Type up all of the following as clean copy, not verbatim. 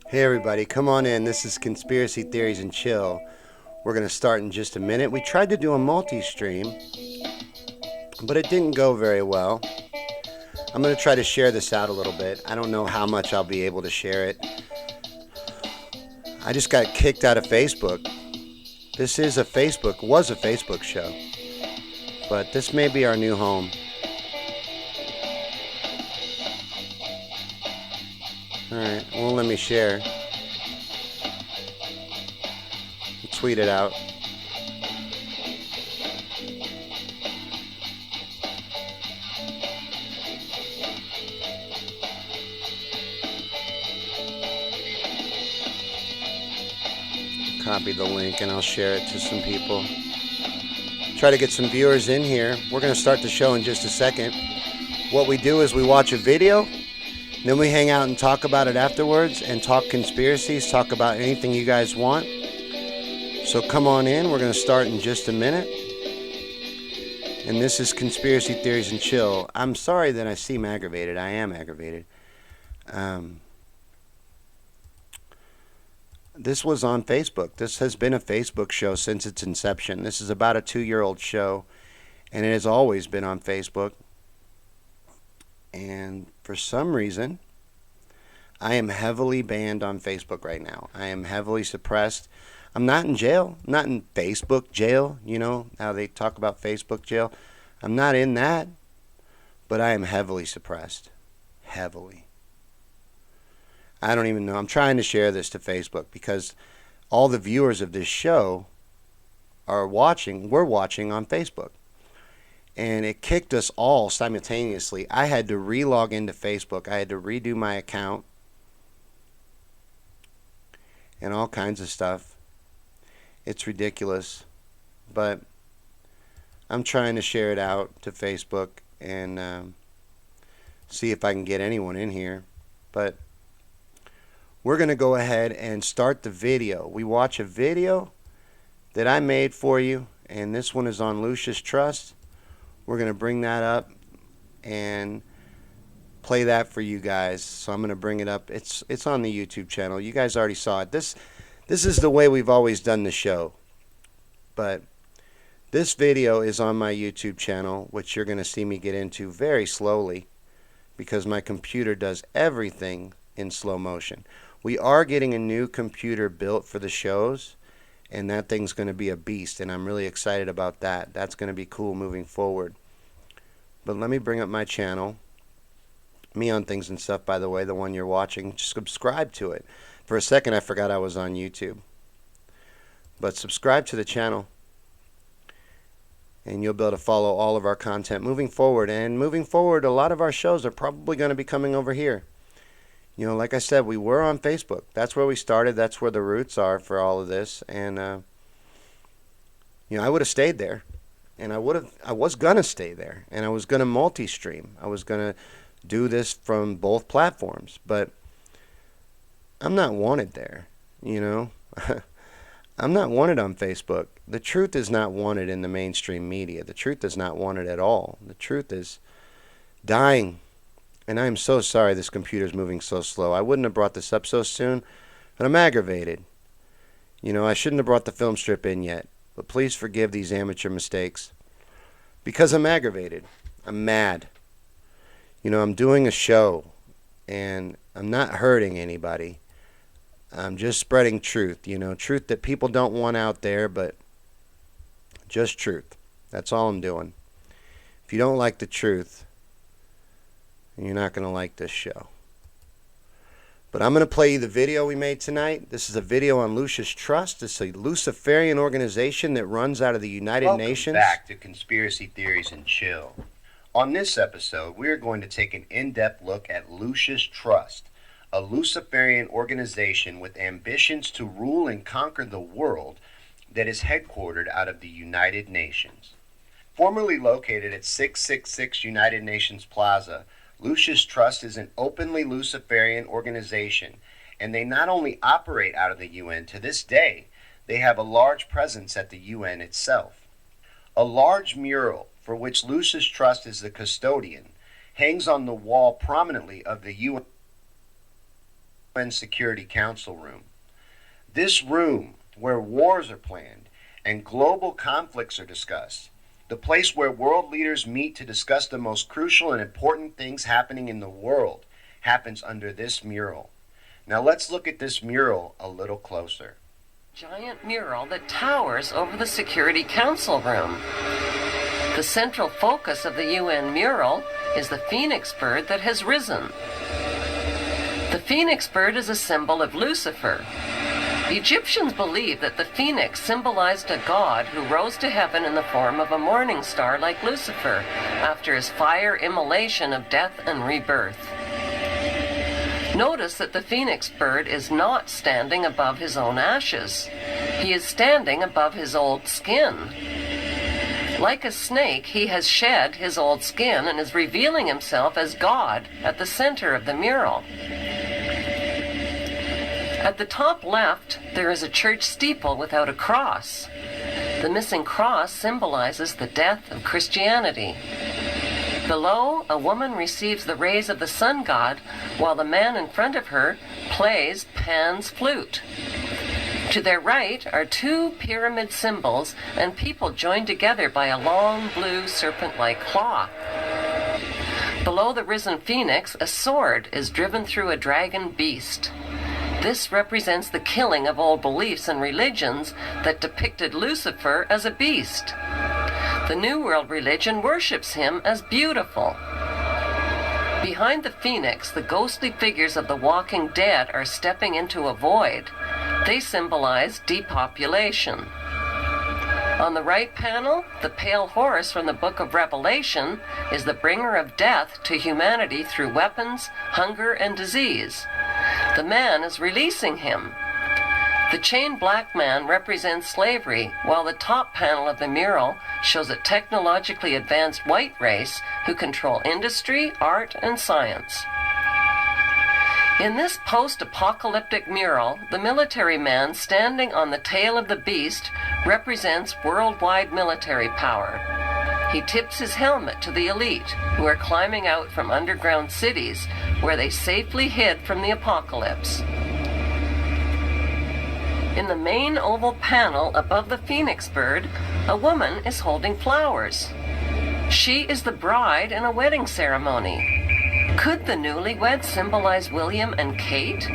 Hey everybody, come on in. This is Conspiracy Theories and Chill. We're going to start in just a minute. We tried to do a multi-stream, but it didn't go very well. I'm going to try to share this out a little bit. I don't know how much I'll be able to share it. I just got kicked out of Facebook. This was a Facebook show, but this may be our new home. Alright, won't let me share. Tweet it out. Copy the link and I'll share it to some people. Try to get some viewers in here. We're going to start the show in just a second. What we do is we watch a video, then we hang out and talk about it afterwards and talk conspiracies, talk about anything you guys want. So come on in. We're going to start in just a minute. And this is Conspiracy Theories and Chill. I'm sorry that I seem aggravated. I am aggravated. This was on Facebook. This has been a Facebook show since its inception. This is about a 2-year-old show, and it has always been on Facebook. And for some reason, I am heavily banned on Facebook right now. I am heavily suppressed. I'm not in jail. I'm not in Facebook jail. You know how they talk about Facebook jail. I'm not in that, but I am heavily suppressed. Heavily. I don't even know. I'm trying to share this to Facebook because all the viewers of this show we're watching on Facebook. And it kicked us all simultaneously. I had to re-log into Facebook. I had to redo my account and all kinds of stuff. It's ridiculous. But I'm trying to share it out to Facebook and see if I can get anyone in here. But we're going to go ahead and start the video. We watch a video that I made for you, and this one is on Lucis Trust. We're going to bring that up and play that for you guys. So I'm going to bring it up. It's on the YouTube channel. You guys already saw it. This is the way we've always done the show. But this video is on my YouTube channel, which you're going to see me get into very slowly because my computer does everything in slow motion. We are getting a new computer built for the shows, and that thing's going to be a beast, and I'm really excited about that. That's going to be cool moving forward. But let me bring up my channel. Me on Things and Stuff, by the way, the one you're watching. Just subscribe to it. For a second, I forgot I was on YouTube. But subscribe to the channel, and you'll be able to follow all of our content moving forward. And moving forward, a lot of our shows are probably going to be coming over here. You know, like I said, we were on Facebook. That's where we started. That's where the roots are for all of this. And, you know, I would have stayed there. And I was going to stay there. And I was going to multi-stream. I was going to do this from both platforms. But I'm not wanted there, you know. I'm not wanted on Facebook. The truth is not wanted in the mainstream media. The truth is not wanted at all. The truth is dying. And I'm so sorry this computer's moving so slow. I wouldn't have brought this up so soon, but I'm aggravated. You know, I shouldn't have brought the film strip in yet, but please forgive these amateur mistakes. Because I'm aggravated. I'm mad. You know, I'm doing a show, and I'm not hurting anybody. I'm just spreading truth, you know, truth that people don't want out there, but just truth. That's all I'm doing. If you don't like the truth, you're not going to like this show. But I'm going to play you the video we made tonight. This is a video on Lucis Trust. It's a Luciferian organization that runs out of the United Nations. Welcome back to Conspiracy Theories and Chill. On this episode, we are going to take an in-depth look at Lucis Trust, a Luciferian organization with ambitions to rule and conquer the world that is headquartered out of the United Nations. Formerly located at 666 United Nations Plaza, Lucis Trust is an openly Luciferian organization, and they not only operate out of the UN to this day, they have a large presence at the UN itself. A large mural, for which Lucis Trust is the custodian, hangs on the wall prominently of the UN UN Security Council room. This room, where wars are planned and global conflicts are discussed, the place where world leaders meet to discuss the most crucial and important things happening in the world, happens under this mural. Now let's look at this mural a little closer. Giant mural that towers over the Security Council room. The central focus of the UN mural is the phoenix bird that has risen. The phoenix bird is a symbol of Lucifer. The Egyptians believed that the phoenix symbolized a god who rose to heaven in the form of a morning star like Lucifer after his fire immolation of death and rebirth. Notice that the phoenix bird is not standing above his own ashes. He is standing above his old skin. Like a snake, he has shed his old skin and is revealing himself as God at the center of the mural. At the top left, there is a church steeple without a cross. The missing cross symbolizes the death of Christianity. Below, a woman receives the rays of the sun god, while the man in front of her plays Pan's flute. To their right are two pyramid symbols and people joined together by a long blue serpent-like claw. Below the risen phoenix, a sword is driven through a dragon beast. This represents the killing of old beliefs and religions that depicted Lucifer as a beast. The New World religion worships him as beautiful. Behind the phoenix, the ghostly figures of the walking dead are stepping into a void. They symbolize depopulation. On the right panel, the pale horse from the book of Revelation is the bringer of death to humanity through weapons, hunger, and disease. The man is releasing him. The chained black man represents slavery, while the top panel of the mural shows a technologically advanced white race who control industry, art, and science. In this post-apocalyptic mural, the military man standing on the tail of the beast represents worldwide military power. He tips his helmet to the elite, who are climbing out from underground cities where they safely hid from the apocalypse. In the main oval panel above the phoenix bird, a woman is holding flowers. She is the bride in a wedding ceremony. Could the newlyweds symbolize William and Kate?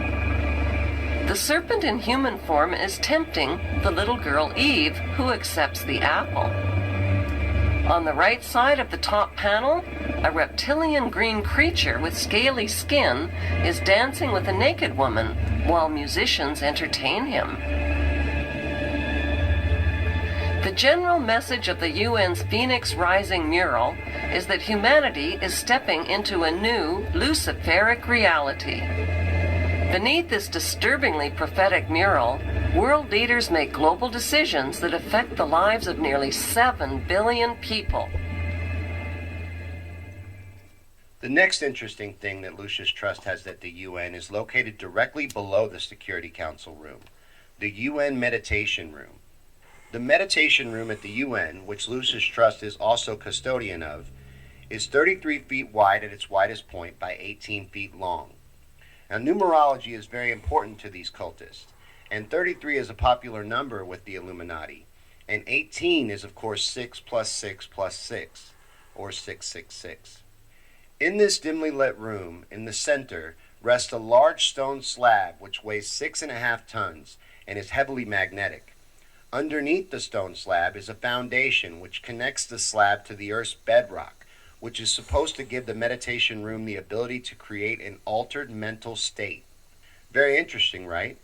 The serpent in human form is tempting the little girl Eve, who accepts the apple. On the right side of the top panel, a reptilian green creature with scaly skin is dancing with a naked woman while musicians entertain him. The general message of the UN's Phoenix Rising mural is that humanity is stepping into a new Luciferic reality. Beneath this disturbingly prophetic mural, world leaders make global decisions that affect the lives of nearly 7 billion people. The next interesting thing that Lucis Trust has at the UN is located directly below the Security Council room, the UN Meditation Room. The meditation room at the UN, which Lucis Trust is also custodian of, is 33 feet wide at its widest point by 18 feet long. Now, numerology is very important to these cultists, and 33 is a popular number with the Illuminati, and 18 is, of course, 6 plus 6 plus 6, or 666. In this dimly lit room, in the center, rests a large stone slab which weighs 6.5 tons and is heavily magnetic. Underneath the stone slab is a foundation which connects the slab to the Earth's bedrock, which is supposed to give the meditation room the ability to create an altered mental state. Very interesting, right?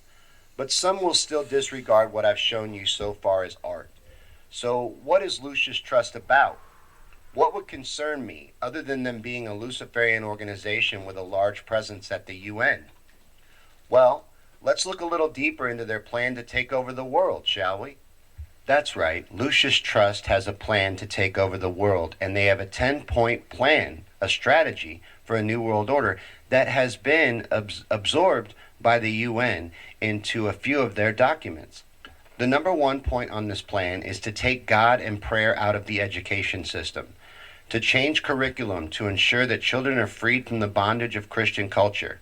But some will still disregard what I've shown you so far as art. So what is Lucis Trust about? What would concern me, other than them being a Luciferian organization with a large presence at the UN? Well, let's look a little deeper into their plan to take over the world, shall we? That's right, Lucis Trust has a plan to take over the world, and they have a 10-point plan, a strategy for a new world order that has been absorbed by the UN into a few of their documents. The number one point on this plan is to take God and prayer out of the education system, to change curriculum to ensure that children are freed from the bondage of Christian culture.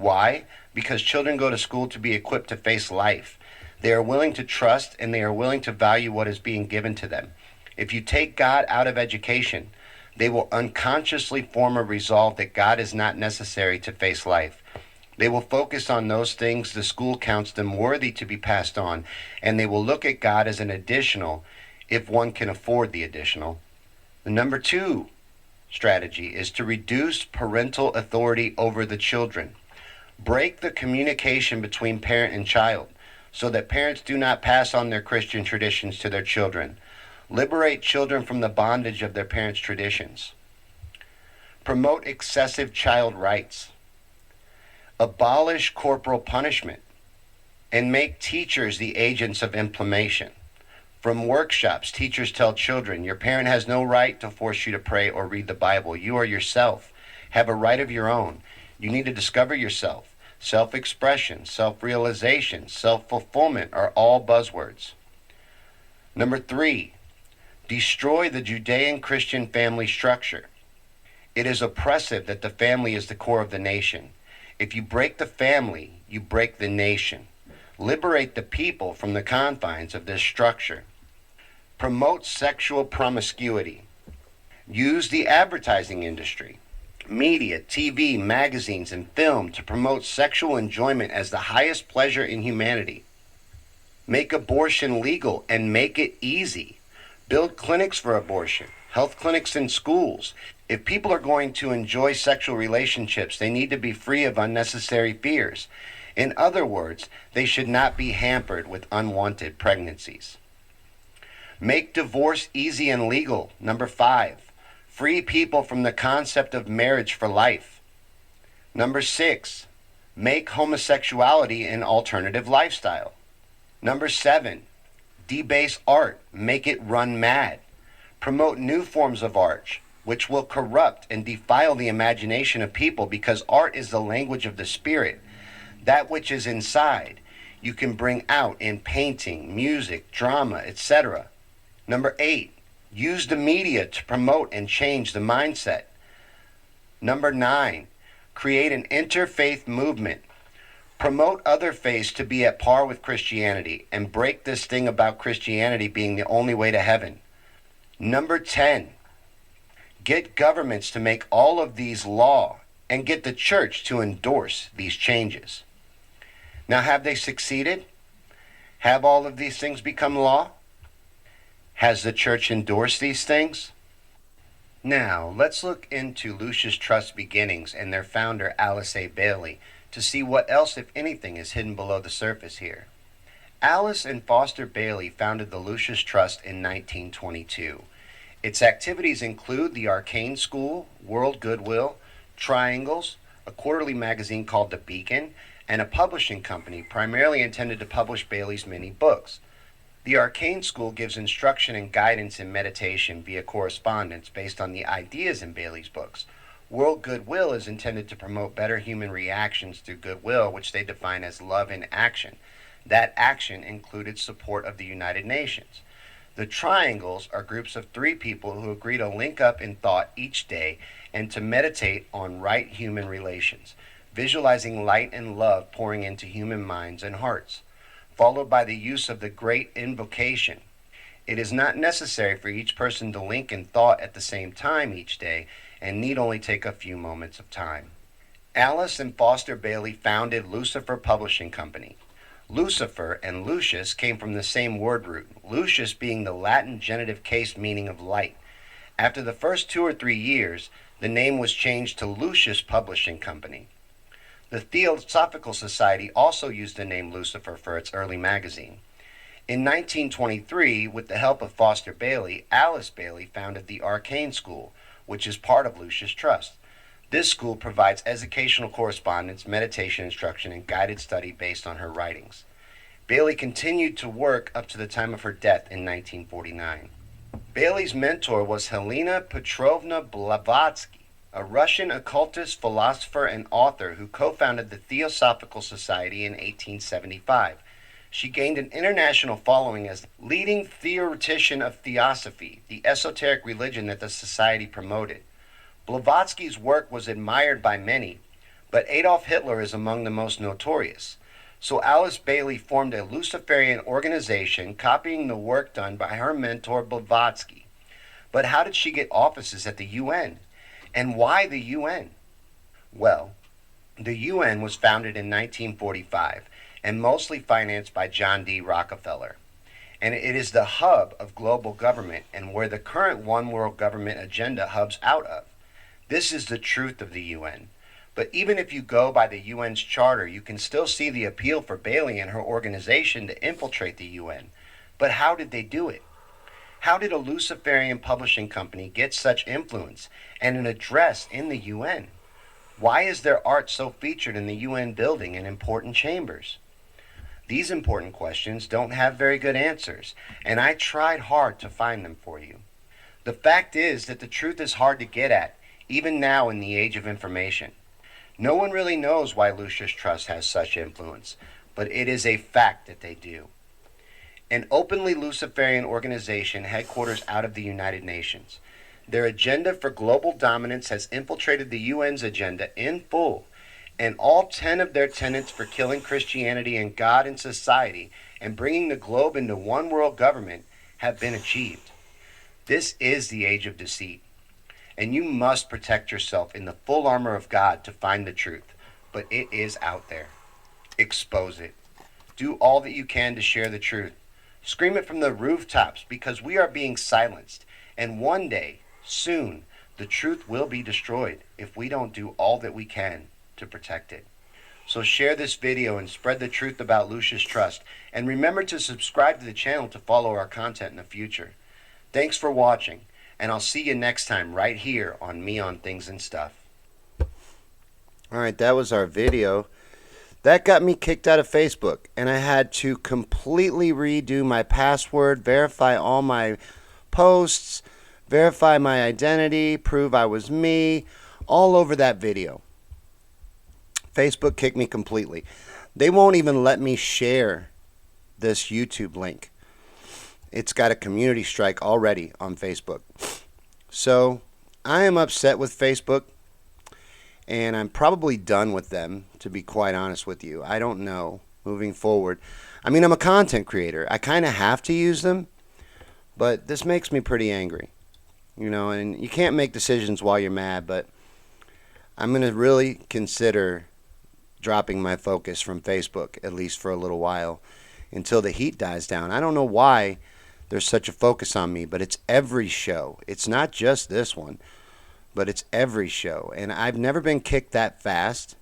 Why? Because children go to school to be equipped to face life. They are willing to trust and they are willing to value what is being given to them. If you take God out of education, they will unconsciously form a resolve that God is not necessary to face life. They will focus on those things the school counts them worthy to be passed on, and they will look at God as an additional if one can afford the additional. The number 2 strategy is to reduce parental authority over the children. Break the communication between parent and child so that parents do not pass on their Christian traditions to their children. Liberate children from the bondage of their parents' traditions. Promote excessive child rights. Abolish corporal punishment and make teachers the agents of implementation. From workshops, teachers tell children, your parent has no right to force you to pray or read the Bible. You are yourself. Have a right of your own. You need to discover yourself. Self-expression, self-realization, self-fulfillment are all buzzwords. Number 3, destroy the Judean-Christian family structure. It is oppressive that the family is the core of the nation. If you break the family, you break the nation. Liberate the people from the confines of this structure. Promote sexual promiscuity. Use the advertising industry, media, TV, magazines, and film to promote sexual enjoyment as the highest pleasure in humanity. Make abortion legal and make it easy. Build clinics for abortion, health clinics in schools. If people are going to enjoy sexual relationships, they need to be free of unnecessary fears. In other words, they should not be hampered with unwanted pregnancies. Make divorce easy and legal. Number 5, free people from the concept of marriage for life. Number 6, make homosexuality an alternative lifestyle. Number 7, debase art, make it run mad. Promote new forms of art, which will corrupt and defile the imagination of people, because art is the language of the spirit. That which is inside, you can bring out in painting, music, drama, etc. Number 8, use the media to promote and change the mindset. Number 9, create an interfaith movement. Promote other faiths to be at par with Christianity and break this thing about Christianity being the only way to heaven. Number 10, get governments to make all of these law and get the church to endorse these changes. Now, have they succeeded? Have all of these things become law? Has the church endorsed these things? Now, let's look into Lucis Trust's beginnings and their founder, Alice A. Bailey, to see what else, if anything, is hidden below the surface here. Alice and Foster Bailey founded the Lucis Trust in 1922. Its activities include the Arcane School, World Goodwill, Triangles, a quarterly magazine called The Beacon, and a publishing company primarily intended to publish Bailey's many books. The Arcane School gives instruction and guidance in meditation via correspondence based on the ideas in Bailey's books. World Goodwill is intended to promote better human reactions through goodwill, which they define as love in action. That action included support of the United Nations. The Triangles are groups of 3 people who agree to link up in thought each day and to meditate on right human relations, visualizing light and love pouring into human minds and hearts, followed by the use of the great invocation. It is not necessary for each person to link in thought at the same time each day and need only take a few moments of time. Alice and Foster Bailey founded Lucifer Publishing Company. Lucifer and Lucis came from the same word root, Lucis being the Latin genitive case meaning of light. After the first 2 or 3 years, the name was changed to Lucis Publishing Company. The Theosophical Society also used the name Lucifer for its early magazine. In 1923, with the help of Foster Bailey, Alice Bailey founded the Arcane School, which is part of Lucis Trust. This school provides educational correspondence, meditation instruction, and guided study based on her writings. Bailey continued to work up to the time of her death in 1949. Bailey's mentor was Helena Petrovna Blavatsky, a Russian occultist, philosopher, and author who co-founded the Theosophical Society in 1875. She gained an international following as the leading theoretician of Theosophy, the esoteric religion that the society promoted. Blavatsky's work was admired by many, but Adolf Hitler is among the most notorious. So Alice Bailey formed a Luciferian organization copying the work done by her mentor Blavatsky. But how did she get offices at the UN? And why the UN? Well, the UN was founded in 1945 and mostly financed by John D. Rockefeller. And it is the hub of global government and where the current one world government agenda hubs out of. This is the truth of the UN. But even if you go by the UN's charter, you can still see the appeal for Bailey and her organization to infiltrate the UN. But how did they do it? How did a Luciferian publishing company get such influence and an address in the UN? Why is their art so featured in the UN building and important chambers? These important questions don't have very good answers, and I tried hard to find them for you. The fact is that the truth is hard to get at, even now in the age of information. No one really knows why Lucis Trust has such influence, but it is a fact that they do. An openly Luciferian organization headquarters out of the United Nations. Their agenda for global dominance has infiltrated the UN's agenda in full, and all 10 of their tenets for killing Christianity and God and society and bringing the globe into one world government have been achieved. This is the age of deceit, and you must protect yourself in the full armor of God to find the truth, but it is out there. Expose it. Do all that you can to share the truth. Scream it from the rooftops because we are being silenced, and one day, soon, the truth will be destroyed if we don't do all that we can to protect it. So share this video and spread the truth about Lucis Trust, and remember to subscribe to the channel to follow our content in the future. Thanks for watching, and I'll see you next time right here on Me on Things and Stuff. Alright, that was our video. That got me kicked out of Facebook, and I had to completely redo my password, verify all my posts, verify my identity, prove I was me, all over that video. Facebook kicked me completely. They won't even let me share this YouTube link. It's got a community strike already on Facebook. So I am upset with Facebook, and I'm probably done with them, to be quite honest with you. I don't know moving forward. I mean, I'm a content creator. I kind of have to use them, but this makes me pretty angry. You know, and you can't make decisions while you're mad, but I'm going to really consider dropping my focus from Facebook, at least for a little while, until the heat dies down. I don't know why there's such a focus on me, but it's every show. It's not just this one, but it's every show. And I've never been kicked that fast,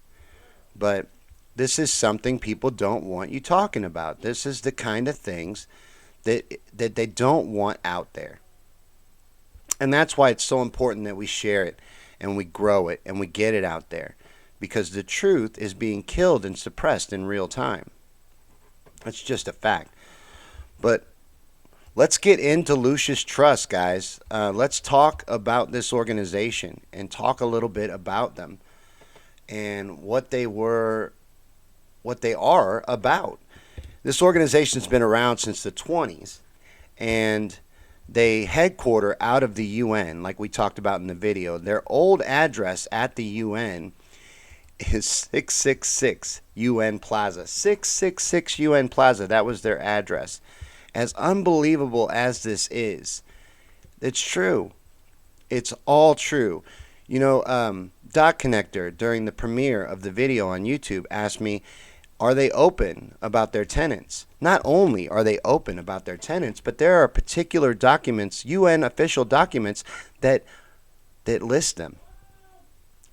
but this is something people don't want you talking about. This is the kind of things that they don't want out there. And that's why it's so important that we share it and we grow it and we get it out there, because the truth is being killed and suppressed in real time. That's just a fact. But let's get into Lucis Trust, guys. Let's talk about this organization and talk a little bit about them and what they are about. This organization's been around since the 20s, and they headquarter out of the UN, like we talked about in the video. Their old address at the UN is 666 UN Plaza. 666 UN Plaza, that was their address. As unbelievable as this is, it's true. It's all true. You know, Dot Connector, during the premiere of the video on YouTube, asked me, are they open about their tenants? Not only are they open about their tenants, but there are particular documents, UN official documents, that list them.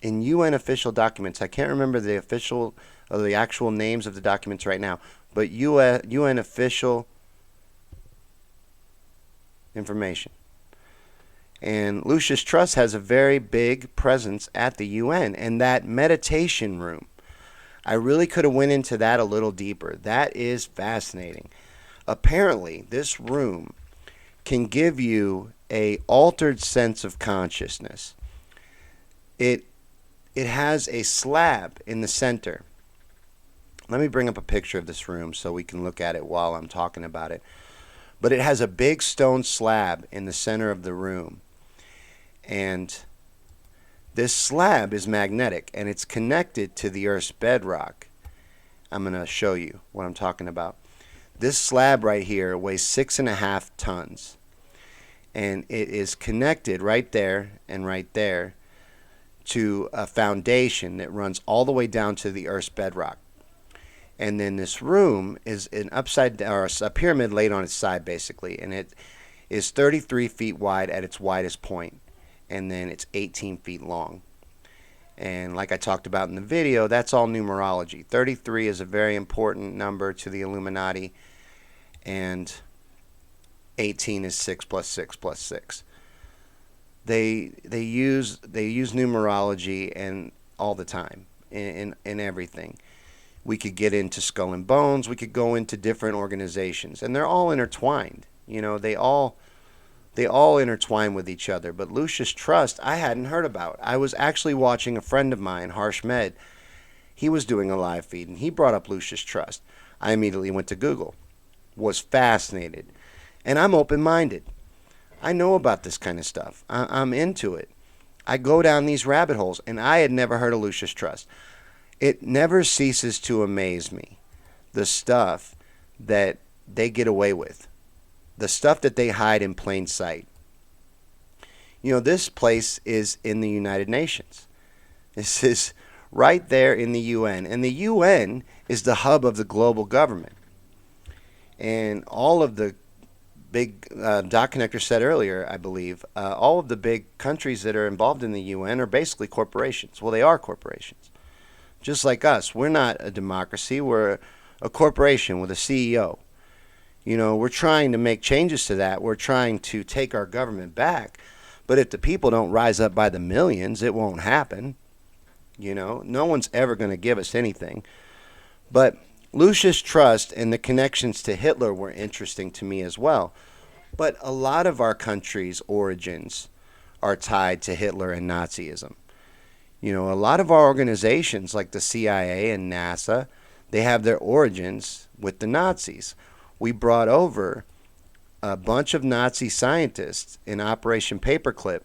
In UN official documents, I can't remember the official or the actual names of the documents right now, but UN official information. And Lucis Trust has a very big presence at the UN, and that meditation room, I really could have went into that a little deeper. That is fascinating. Apparently, this room can give you a altered sense of consciousness. It has a slab in the center. Let me bring up a picture of this room so we can look at it while I'm talking about it. But it has a big stone slab in the center of the room. And This slab is magnetic, and it's connected to the Earth's bedrock. I'm going to show you what I'm talking about. This slab right here weighs 6.5 tons, and it is connected right there and right there to a foundation that runs all the way down to the Earth's bedrock. And then this room is an upside down, or a pyramid laid on its side, basically, and it is 33 feet wide at its widest point, and then it's 18 feet long. And like I talked about in the video, that's all numerology. 33 is a very important number to the Illuminati, and 18 is 6 plus 6 plus 6. They use numerology and all the time in everything. We could get into Skull and Bones. We could go into different organizations, and they're all intertwined. You know, they all intertwine with each other. But Lucis Trust, I hadn't heard about. I was actually watching a friend of mine, Harsh Med. He was doing a live feed, and he brought up Lucis Trust. I immediately went to Google, was fascinated, and I'm open-minded. I know about this kind of stuff. I'm into it. I go down these rabbit holes, and I had never heard of Lucis Trust. It never ceases to amaze me, the stuff that they get away with, the stuff that they hide in plain sight. You know, this place is in the United Nations. This is right there in the UN, and the UN is the hub of the global government. And all of the big, Dot Connector said earlier, I believe, all of the big countries that are involved in the UN are basically corporations. Well, they are corporations. Just like us, we're not a democracy. We're a corporation with a CEO. You know, we're trying to make changes to that. We're trying to take our government back. But if the people don't rise up by the millions, it won't happen. You know, no one's ever going to give us anything. But Lucis Trust and the connections to Hitler were interesting to me as well. But a lot of our country's origins are tied to Hitler and Nazism. You know, a lot of our organizations like the CIA and NASA, they have their origins with the Nazis. We brought over a bunch of Nazi scientists in Operation Paperclip,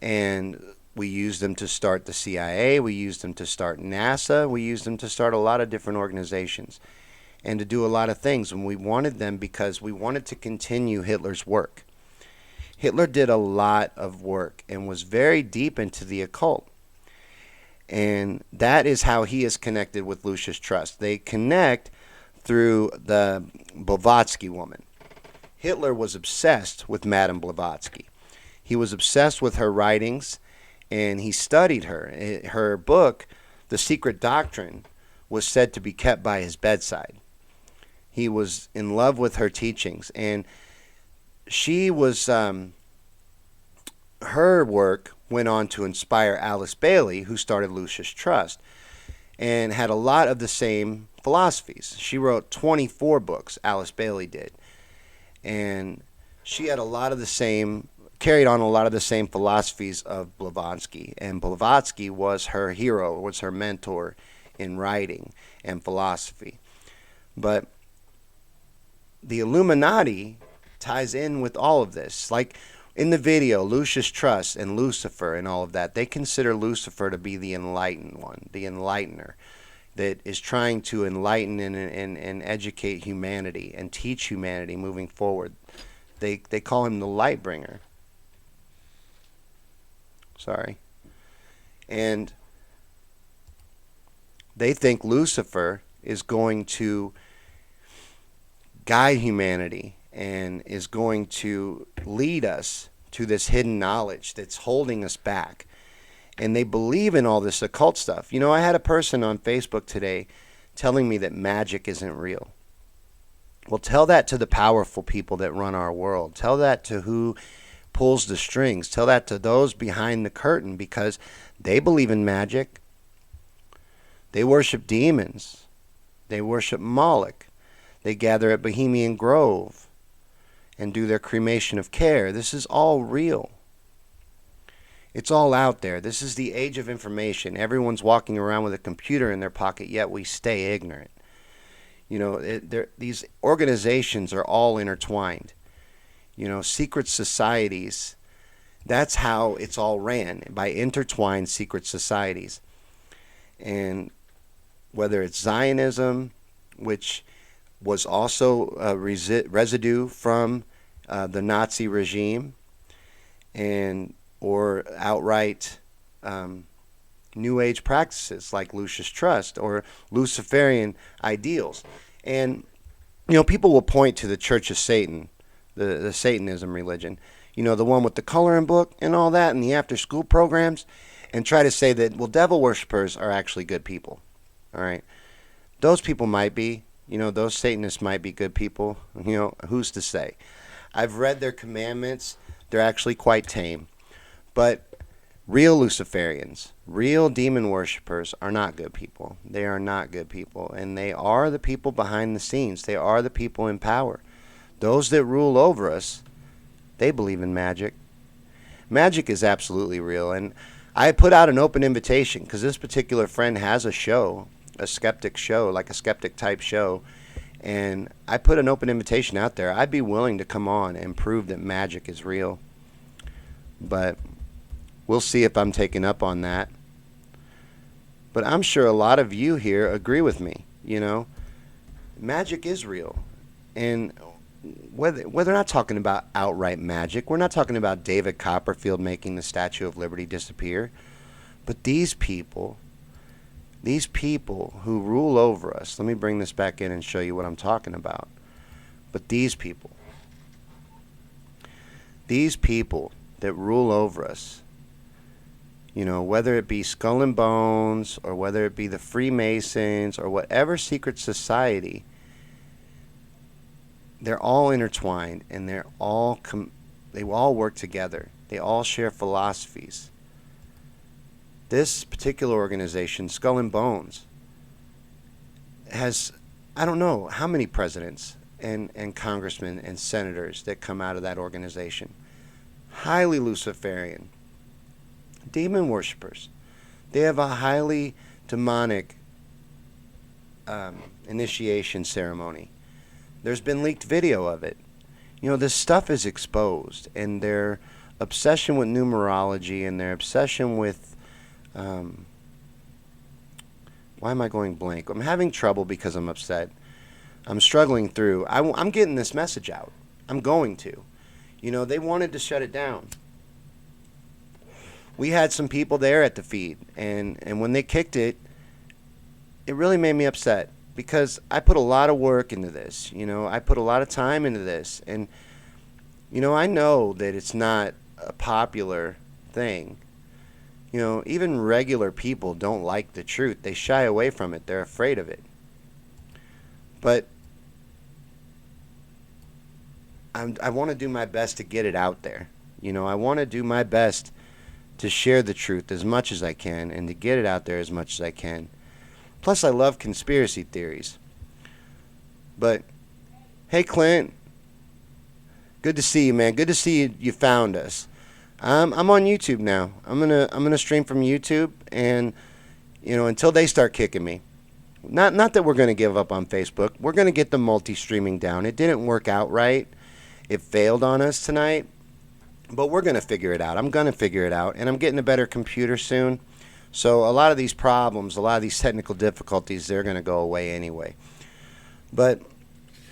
and we used them to start the CIA, we used them to start NASA, we used them to start a lot of different organizations and to do a lot of things. And we wanted them because we wanted to continue Hitler's work. Hitler did a lot of work and was very deep into the occult. And that is how he is connected with Lucis Trust. They connect through the Blavatsky woman. Hitler was obsessed with Madame Blavatsky. He was obsessed with her writings, and he studied her. Her book, The Secret Doctrine, was said to be kept by his bedside. He was in love with her teachings, and she was, her work went on to inspire Alice Bailey, who started Lucis Trust, and had a lot of the same philosophies. She wrote 24 books, Alice Bailey did, and she had a lot of the same, carried on a lot of the same philosophies of Blavatsky, and Blavatsky was her hero, was her mentor in writing and philosophy. But the Illuminati ties in with all of this. Like in the video, Lucis Trust and Lucifer and all of that, they consider Lucifer to be the enlightened one, the enlightener that is trying to enlighten and educate humanity and teach humanity moving forward. They call him the light bringer. Sorry. And they think Lucifer is going to guide humanity and is going to lead us to this hidden knowledge that's holding us back. And they believe in all this occult stuff. You know, I had a person on Facebook today telling me that magic isn't real. Well, tell that to the powerful people that run our world. Tell that to who pulls the strings. Tell that to those behind the curtain, because they believe in magic. They worship demons. They worship Moloch. They gather at Bohemian Grove and do their cremation of care. This is all real. It's all out there. This is the age of information. Everyone's walking around with a computer in their pocket, yet we stay ignorant. You know, these organizations are all intertwined. You know, secret societies That's how it's all ran, by intertwined secret societies. And whether it's Zionism, which was also a residue from the Nazi regime, and or outright New Age practices like Lucis Trust or Luciferian ideals. And, people will point to the Church of Satan, the Satanism religion, the one with the coloring book and all that, and the after-school programs, and try to say that, well, devil worshippers are actually good people. All right? Those people might be, those Satanists might be good people. Who's to say? I've read their commandments. They're actually quite tame. But real Luciferians, real demon worshippers are not good people. They are not good people. And they are the people behind the scenes. They are the people in power. Those that rule over us, they believe in magic. Magic is absolutely real. And I put out an open invitation because this particular friend has a show, a skeptic show, like a skeptic type show. And I put an open invitation out there. I'd be willing to come on and prove that magic is real. But we'll see if I'm taken up on that. But I'm sure a lot of you here agree with me. Magic is real. And whether we're not talking about outright magic, we're not talking about David Copperfield making the Statue of Liberty disappear. But these people who rule over us, let me bring this back in and show you what I'm talking about. But these people that rule over us, whether it be Skull and Bones or whether it be the Freemasons or whatever secret society, they're all intertwined and they all work together. They all share philosophies. This particular organization, Skull and Bones, has, I don't know how many presidents and congressmen and senators that come out of that organization. Highly Luciferian. Demon worshippers. They have a highly demonic initiation ceremony. There's been leaked video of it. This stuff is exposed, and their obsession with numerology and their obsession with why am I going blank? I'm having trouble because I'm upset. I'm struggling through. I'm getting this message out. I'm going to. They wanted to shut it down. We had some people there at the feed, and when they kicked it, it really made me upset because I put a lot of work into this. I put a lot of time into this, and I know that it's not a popular thing. Even regular people don't like the truth. They shy away from it. They're afraid of it. But I want to do my best to get it out there. I want to do my best to share the truth as much as I can and to get it out there as much as I can. Plus, I love conspiracy theories. But, hey, Clint. Good to see you, man. Good to see you found us. I'm on YouTube now. I'm gonna stream from YouTube, and until they start kicking me. Not that we're gonna give up on Facebook. We're gonna get the multi-streaming down. It didn't work out right. It failed on us tonight, but we're gonna figure it out. I'm gonna figure it out, and I'm getting a better computer soon. So a lot of these problems, a lot of these technical difficulties, they're gonna go away anyway. But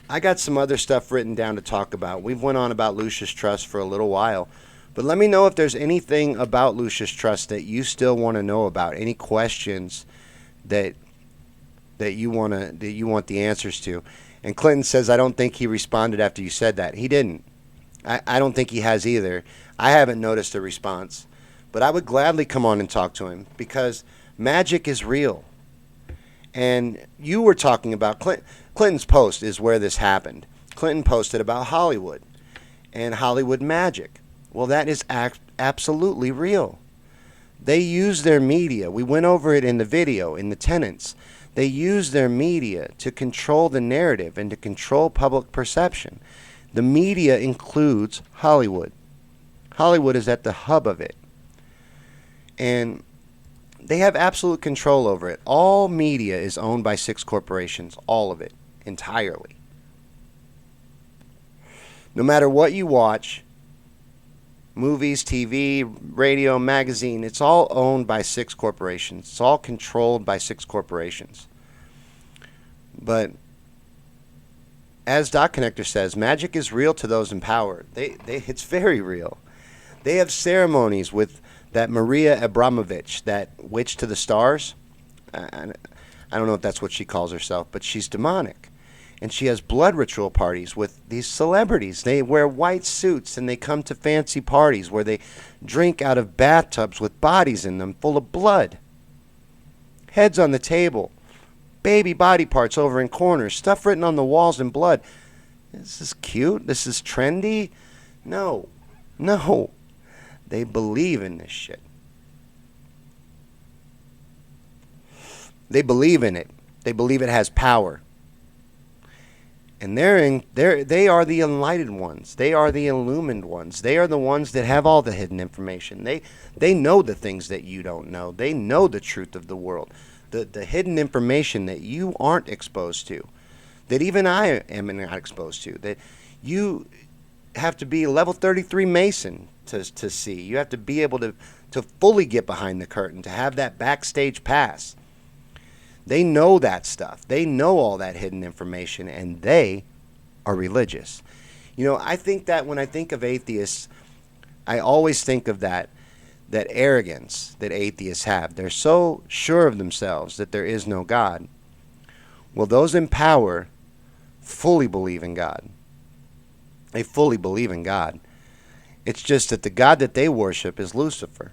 I got some other stuff written down to talk about. We've went on about Lucis Trust for a little while. But let me know if there's anything about Lucis Trust that you still want to know about. Any questions that you want the answers to. And Clinton says, I don't think he responded after you said that. He didn't. I don't think he has either. I haven't noticed a response. But I would gladly come on and talk to him because magic is real. And you were talking about Clinton's post is where this happened. Clinton posted about Hollywood and Hollywood magic. Well, that is absolutely real. They use their media. We went over it in the video, in the tenants. They use their media to control the narrative and to control public perception. The media includes Hollywood. Hollywood is at the hub of it. And they have absolute control over it. All media is owned by 6 corporations. All of it. Entirely. No matter what you watch, movies, TV, radio, magazine, it's all owned by 6 corporations. It's all controlled by 6 corporations. But as Dot Connector says, magic is real to those in power. It's very real. They have ceremonies with that Maria Abramovich, that witch to the stars. I don't know if that's what she calls herself, but she's demonic. And she has blood ritual parties with these celebrities. They wear white suits and they come to fancy parties where they drink out of bathtubs with bodies in them full of blood. Heads on the table, baby body parts over in corners, stuff written on the walls in blood. This is cute. This is trendy. No. They believe in this shit. They believe in it. They believe it has power. And they are the enlightened ones. They are the illumined ones. They are the ones that have all the hidden information. They know the things that you don't know. They know the truth of the world. The hidden information that you aren't exposed to. That even I am not exposed to. That you have to be a level 33 Mason to see. You have to be able to fully get behind the curtain, to have that backstage pass. They know that stuff. They know all that hidden information, and they are religious. You know, I think that when I think of atheists, I always think of that arrogance that atheists have. They're so sure of themselves that there is no God. Well, those in power fully believe in God. They fully believe in God. It's just that the God that they worship is Lucifer.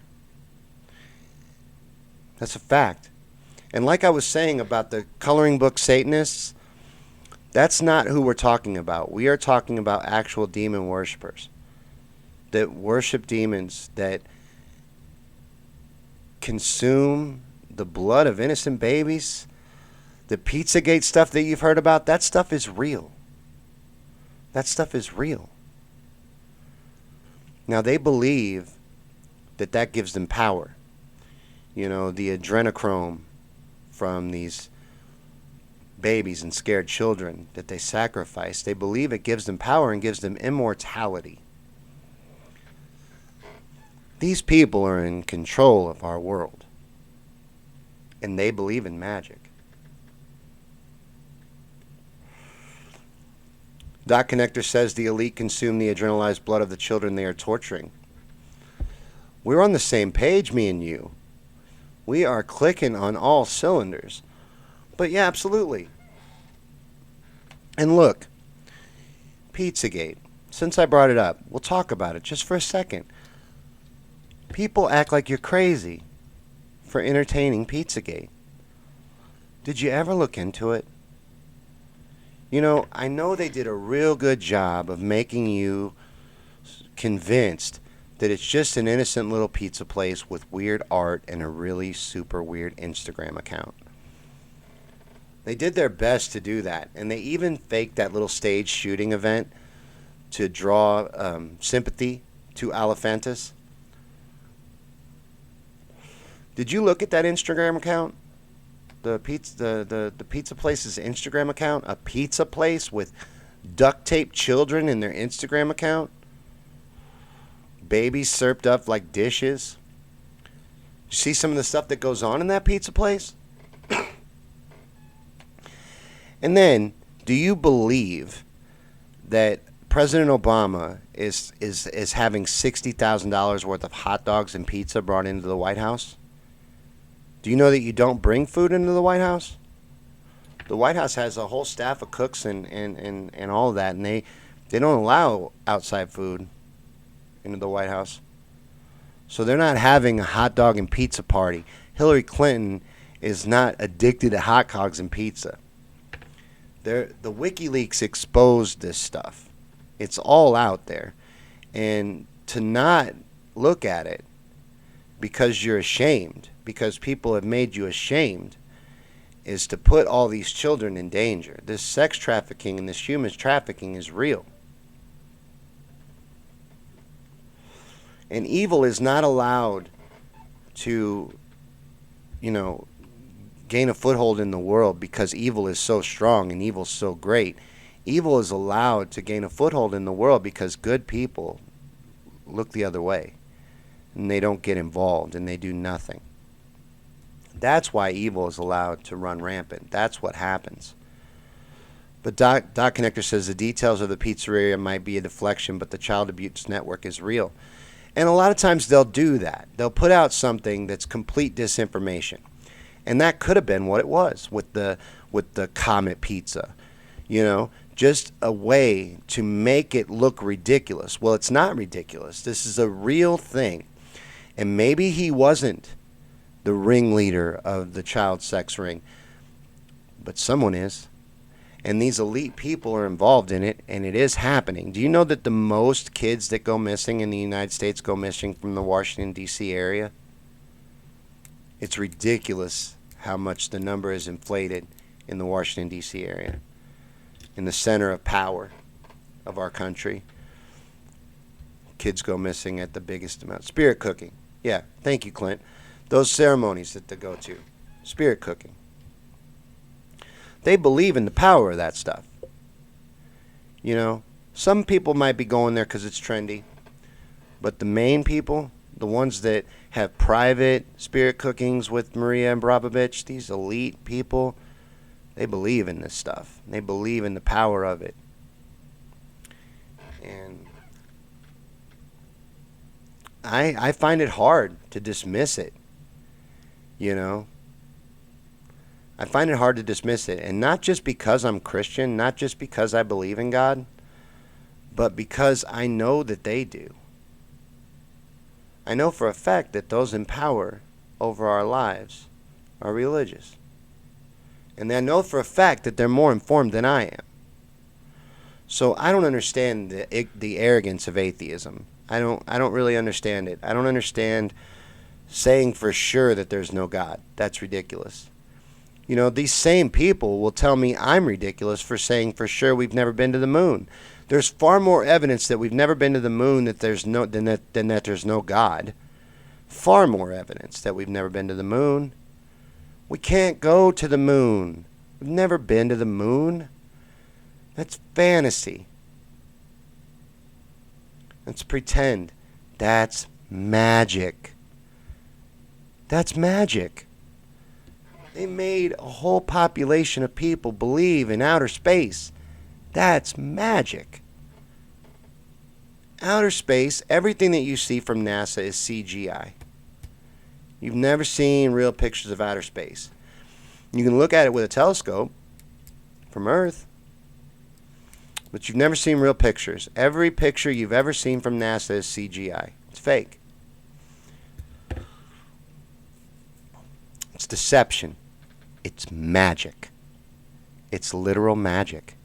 That's a fact. And like I was saying about the coloring book Satanists, that's not who we're talking about. We are talking about actual demon worshipers that worship demons, that consume the blood of innocent babies. The Pizzagate stuff that you've heard about, that stuff is real. That stuff is real. Now, they believe that gives them power. You know, the adrenochrome from these babies and scared children that they sacrifice. They believe it gives them power and gives them immortality. These people are in control of our world. And they believe in magic. Dot Connector says the elite consume the adrenalized blood of the children they are torturing. We're on the same page, me and you. We are clicking on all cylinders. But yeah, absolutely. And look, Pizzagate. Since I brought it up, we'll talk about it just for a second. People act like you're crazy for entertaining Pizzagate. Did you ever look into it? You know, I know they did a real good job of making you convinced that it's just an innocent little pizza place with weird art and a really super weird Instagram account. They did their best to do that, and they even faked that little stage shooting event to draw sympathy to Alephantis. Did you look at that Instagram account? The pizza place's Instagram account? A pizza place with duct taped children in their Instagram account? Babies served up like dishes. You see some of the stuff that goes on in that pizza place? And then, do you believe that President Obama is having $60,000 worth of hot dogs and pizza brought into the White House? Do you know that you don't bring food into the White House? The White House has a whole staff of cooks and all of that, and they don't allow outside food into the White House. So they're not having a hot dog and pizza party. Hillary Clinton is not addicted to hot dogs and pizza. The WikiLeaks exposed this stuff. It's all out there. And to not look at it because you're ashamed, because people have made you ashamed, is to put all these children in danger. This sex trafficking and this human trafficking is real. And evil is not allowed to, gain a foothold in the world because evil is so strong and evil is so great. Evil is allowed to gain a foothold in the world because good people look the other way. And they don't get involved, and they do nothing. That's why evil is allowed to run rampant. That's what happens. But Dot Connector says the details of the pizzeria might be a deflection, but the child abuse network is real. And a lot of times they'll do that. They'll put out something that's complete disinformation. And that could have been what it was with the Comet Pizza. You know, just a way to make it look ridiculous. Well, it's not ridiculous. This is a real thing. And maybe he wasn't the ringleader of the child sex ring, but someone is. And these elite people are involved in it, and it is happening. Do you know that the most kids that go missing in the United States go missing from the Washington, D.C. area? It's ridiculous how much the number is inflated in the Washington, D.C. area, in the center of power of our country. Kids go missing at the biggest amount. Spirit cooking. Yeah, thank you, Clint. Those ceremonies that they go to. Spirit cooking. They believe in the power of that stuff. You know, some people might be going there because it's trendy. But the main people, the ones that have private spirit cookings with Maria and Brabovich, these elite people, they believe in this stuff. They believe in the power of it. And I find it hard to dismiss it. You know, I find it hard to dismiss it. And not just because I'm Christian, not just because I believe in God, but because I know that they do. I know for a fact that those in power over our lives are religious. And I know for a fact that they're more informed than I am. So I don't understand the arrogance of atheism. I don't really understand it. I don't understand saying for sure that there's no God. That's ridiculous. You know, these same people will tell me I'm ridiculous for saying for sure we've never been to the moon. There's far more evidence that we've never been to the moon that there's no than that there's no God. Far more evidence that we've never been to the moon. We can't go to the moon. We've never been to the moon. That's fantasy. Let's pretend. That's magic. That's magic. They made a whole population of people believe in outer space. That's magic. Outer space, everything that you see from NASA is CGI. You've never seen real pictures of outer space. You can look at it with a telescope from Earth, but you've never seen real pictures. Every picture you've ever seen from NASA is CGI. It's fake. It's deception. It's magic. It's literal magic.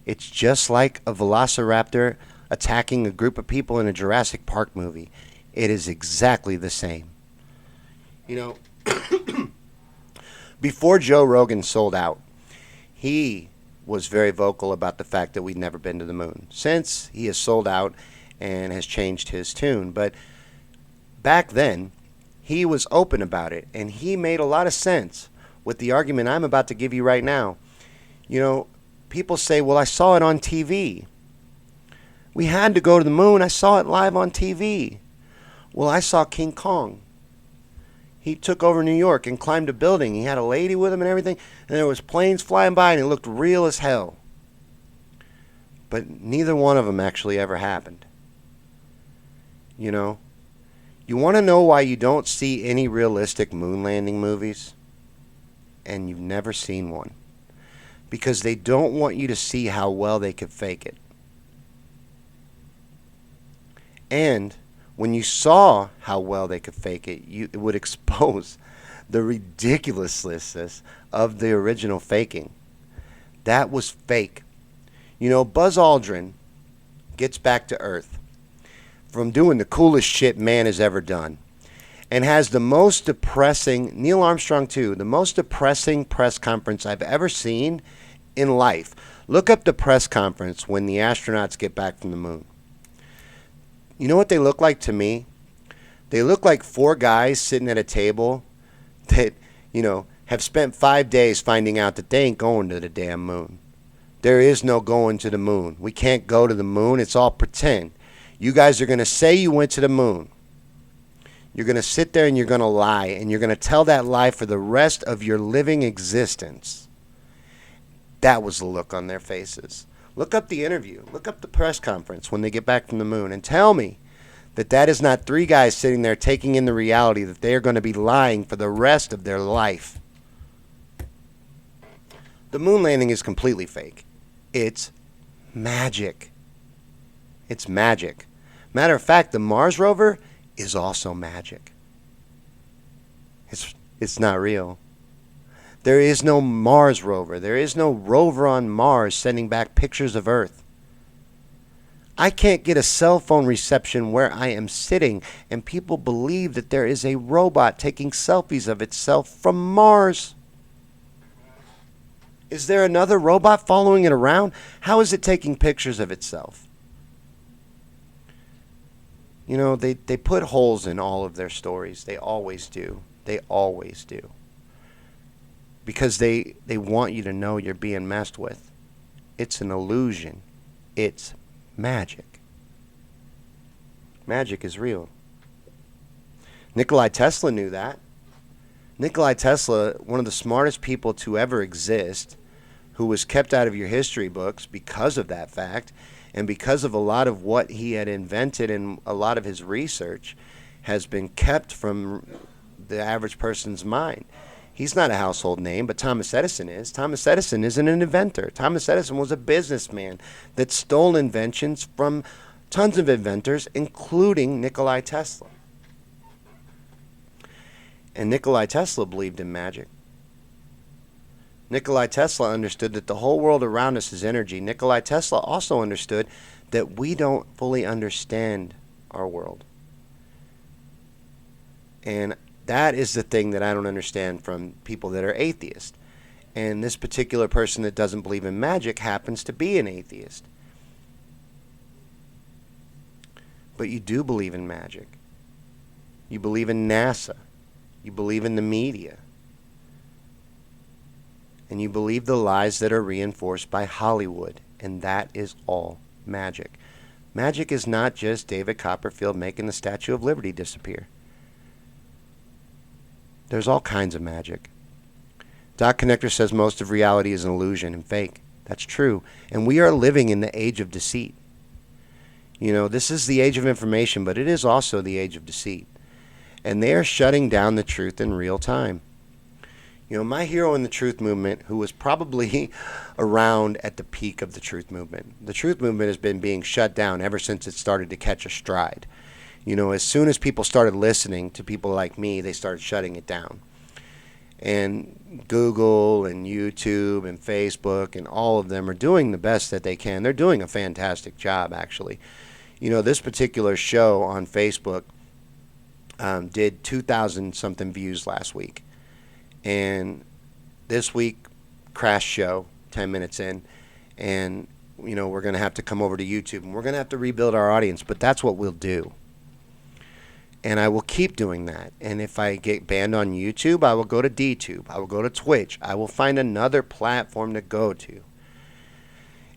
It's just like a velociraptor attacking a group of people in a Jurassic Park movie. It is exactly the same. You know, before Joe Rogan sold out, he was very vocal about the fact that we'd never been to the moon. Since he has sold out and has changed his tune. But back then, he was open about it, and he made a lot of sense with the argument I'm about to give you right now. You know, people say, well, I saw it on TV. We had to go to the moon. I saw it live on TV. Well, I saw King Kong. He took over New York and climbed a building. He had a lady with him and everything, and there was planes flying by, and it looked real as hell. But neither one of them actually ever happened. You know? You want to know why you don't see any realistic moon landing movies? And you've never seen one. Because they don't want you to see how well they could fake it. And when you saw how well they could fake it, it would expose the ridiculousness of the original faking. That was fake. You know, Buzz Aldrin gets back to Earth from doing the coolest shit man has ever done, and has the most depressing, Neil Armstrong too, the most depressing press conference I've ever seen in life. Look up the press conference when the astronauts get back from the moon. You know what they look like to me? They look like four guys sitting at a table that, you know, have spent 5 days finding out that they ain't going to the damn moon. There is no going to the moon. We can't go to the moon. It's all pretend. You guys are going to say you went to the moon. You're going to sit there and you're going to lie, and you're going to tell that lie for the rest of your living existence. That was the look on their faces. Look up the interview. Look up the press conference when they get back from the moon, and tell me that that is not three guys sitting there taking in the reality that they are going to be lying for the rest of their life. The moon landing is completely fake. It's magic. It's magic. Matter of fact, the Mars rover is also magic. It's not real. There is no Mars rover. There is no rover on Mars sending back pictures of Earth. I can't get a cell phone reception where I am sitting, and people believe that there is a robot taking selfies of itself from Mars. Is there another robot following it around? How is it taking pictures of itself? You know, they put holes in all of their stories. They always do. They always do. Because they want you to know you're being messed with. It's an illusion. It's magic. Magic is real. Nikola Tesla knew that. Nikola Tesla, one of the smartest people to ever exist, who was kept out of your history books because of that fact, and because of a lot of what he had invented and a lot of his research has been kept from the average person's mind. He's not a household name, but Thomas Edison is. Thomas Edison isn't an inventor. Thomas Edison was a businessman that stole inventions from tons of inventors, including Nikola Tesla. And Nikola Tesla believed in magic. Nikola Tesla understood that the whole world around us is energy. Nikola Tesla also understood that we don't fully understand our world. And that is the thing that I don't understand from people that are atheists. And this particular person that doesn't believe in magic happens to be an atheist. But you do believe in magic. You believe in NASA. You believe in the media. And you believe the lies that are reinforced by Hollywood. And that is all magic. Magic is not just David Copperfield making the Statue of Liberty disappear. There's all kinds of magic. Doc Connector says most of reality is an illusion and fake. That's true. And we are living in the age of deceit. You know, this is the age of information, but it is also the age of deceit. And they are shutting down the truth in real time. You know, my hero in the truth movement, who was probably around at the peak of the truth movement. The truth movement has been being shut down ever since it started to catch a stride. You know, as soon as people started listening to people like me, they started shutting it down. And Google and YouTube and Facebook and all of them are doing the best that they can. They're doing a fantastic job, actually. You know, this particular show on Facebook did 2,000 something views last week. And this week, crash show, 10 minutes in. And, you know, we're going to have to come over to YouTube. And we're going to have to rebuild our audience. But that's what we'll do. And I will keep doing that. And if I get banned on YouTube, I will go to DTube. I will go to Twitch. I will find another platform to go to.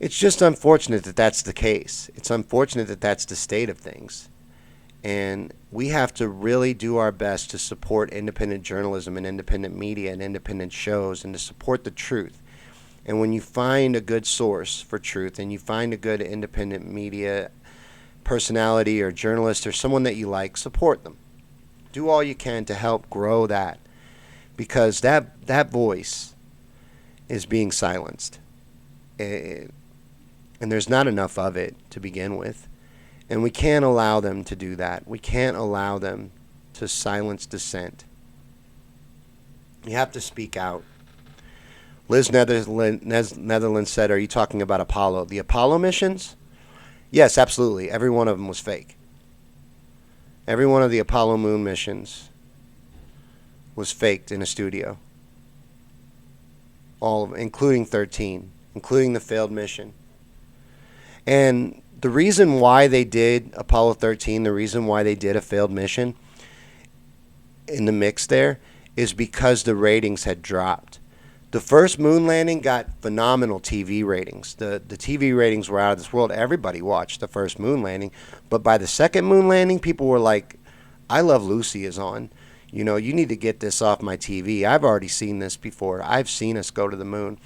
It's just unfortunate that that's the case. It's unfortunate that that's the state of things. And we have to really do our best to support independent journalism and independent media and independent shows and to support the truth. And when you find a good source for truth and you find a good independent media personality or journalist or someone that you like, support them. Do all you can to help grow that, because that voice is being silenced, and there's not enough of it to begin with, and we can't allow them to do that. We can't allow them to silence dissent. You have to speak out. Liz Netherlands said, are you talking about Apollo? The Apollo missions? Yes, absolutely. Every one of them was fake. Every one of the Apollo moon missions was faked in a studio. All of them, including 13, including the failed mission. And the reason why they did Apollo 13, the reason why they did a failed mission in the mix there is because the ratings had dropped. The first moon landing got phenomenal TV ratings. The TV ratings were out of this world. Everybody watched the first moon landing. But by the second moon landing, people were like, I Love Lucy is on. You know, you need to get this off my TV. I've already seen this before. I've seen us go to the moon.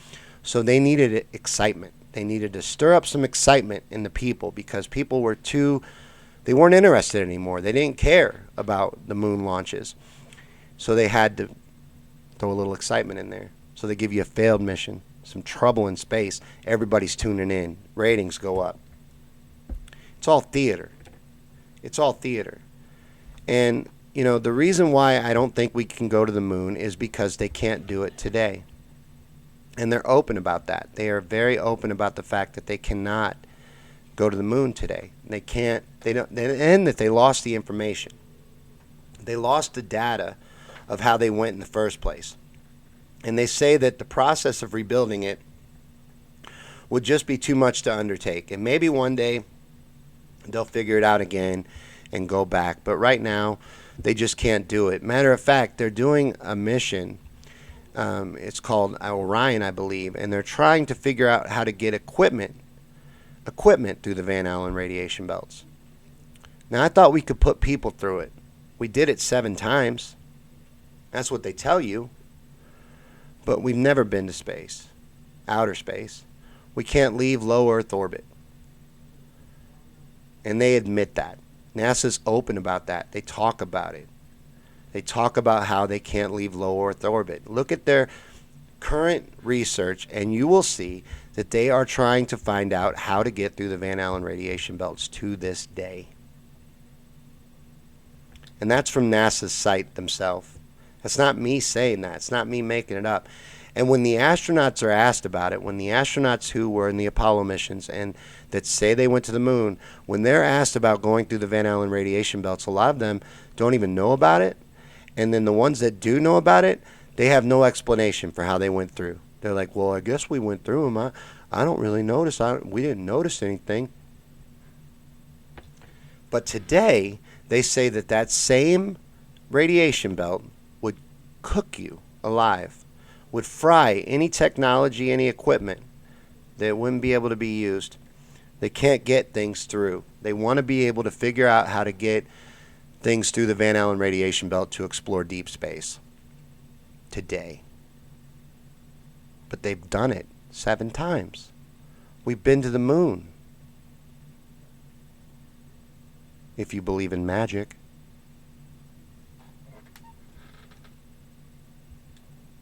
So they needed excitement. They needed to stir up some excitement in the people because people were they weren't interested anymore. They didn't care about the moon launches. So they had to throw a little excitement in there. So they give you a failed mission, some trouble in space. Everybody's tuning in. Ratings go up. It's all theater. It's all theater. And, you know, the reason why I don't think we can go to the moon is because they can't do it today. And they're open about that. They are very open about the fact that they cannot go to the moon today. They can't, and that they lost the information. They lost the data of how they went in the first place. And they say that the process of rebuilding it would just be too much to undertake. And maybe one day they'll figure it out again and go back. But right now, they just can't do it. Matter of fact, they're doing a mission. It's called Orion, I believe. And they're trying to figure out how to get equipment through the Van Allen radiation belts. Now, I thought we could put people through it. We did it 7 times. That's what they tell you. But we've never been to space, outer space. We can't leave low Earth orbit. And they admit that. NASA's open about that. They talk about it. They talk about how they can't leave low Earth orbit. Look at their current research, and you will see that they are trying to find out how to get through the Van Allen radiation belts to this day. And that's from NASA's site themselves. That's not me saying that. It's not me making it up. And when the astronauts are asked about it, when the astronauts who were in the Apollo missions and that say they went to the moon, when they're asked about going through the Van Allen radiation belts, a lot of them don't even know about it. And then the ones that do know about it, they have no explanation for how they went through. They're like, well, I guess we went through them. I don't really notice. We didn't notice anything. But today, they say that same radiation belt would cook you alive, would fry any technology, any equipment that wouldn't be able to be used. They can't get things through. They want to be able to figure out how to get things through the Van Allen radiation belt to explore deep space today. But they've done it 7 times. We've been to the moon. If you believe in magic.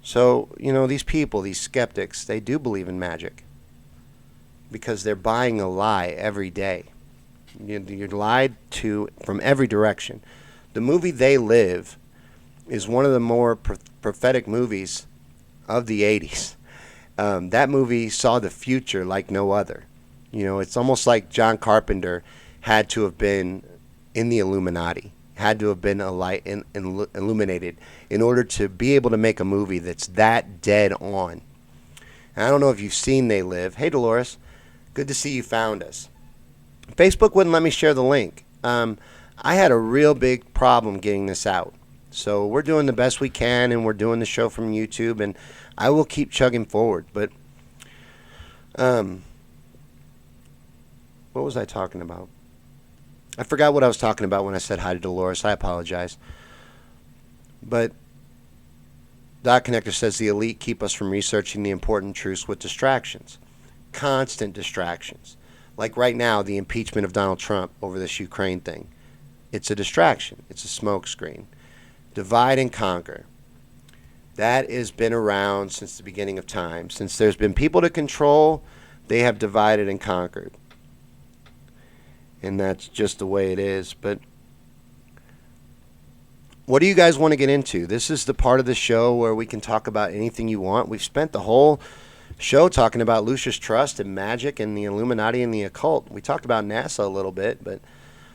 So, you know, these people, these skeptics, they do believe in magic because they're buying a lie every day. You're lied to from every direction. The movie They Live is one of the more prophetic movies of the 80s. That movie saw the future like no other. You know, it's almost like John Carpenter had to have been in the Illuminati, had to have been illuminated in order to be able to make a movie that's that dead on. And I don't know if you've seen They Live. Hey, Dolores. Good to see you found us. Facebook wouldn't let me share the link. I had a real big problem getting this out. So we're doing the best we can, and we're doing the show from YouTube, and I will keep chugging forward. But what was I talking about? I forgot what I was talking about when I said hi to Dolores. I apologize. But Dot Connector says the elite keep us from researching the important truths with distractions. Constant distractions. Like right now, the impeachment of Donald Trump over this Ukraine thing. It's a distraction. It's a smokescreen. Divide and conquer. That has been around since the beginning of time. Since there's been people to control, they have divided and conquered. And that's just the way it is. But what do you guys want to get into? This is the part of the show where we can talk about anything you want. We've spent the whole show talking about Lucis Trust and magic and the Illuminati and the occult. We talked about NASA a little bit, but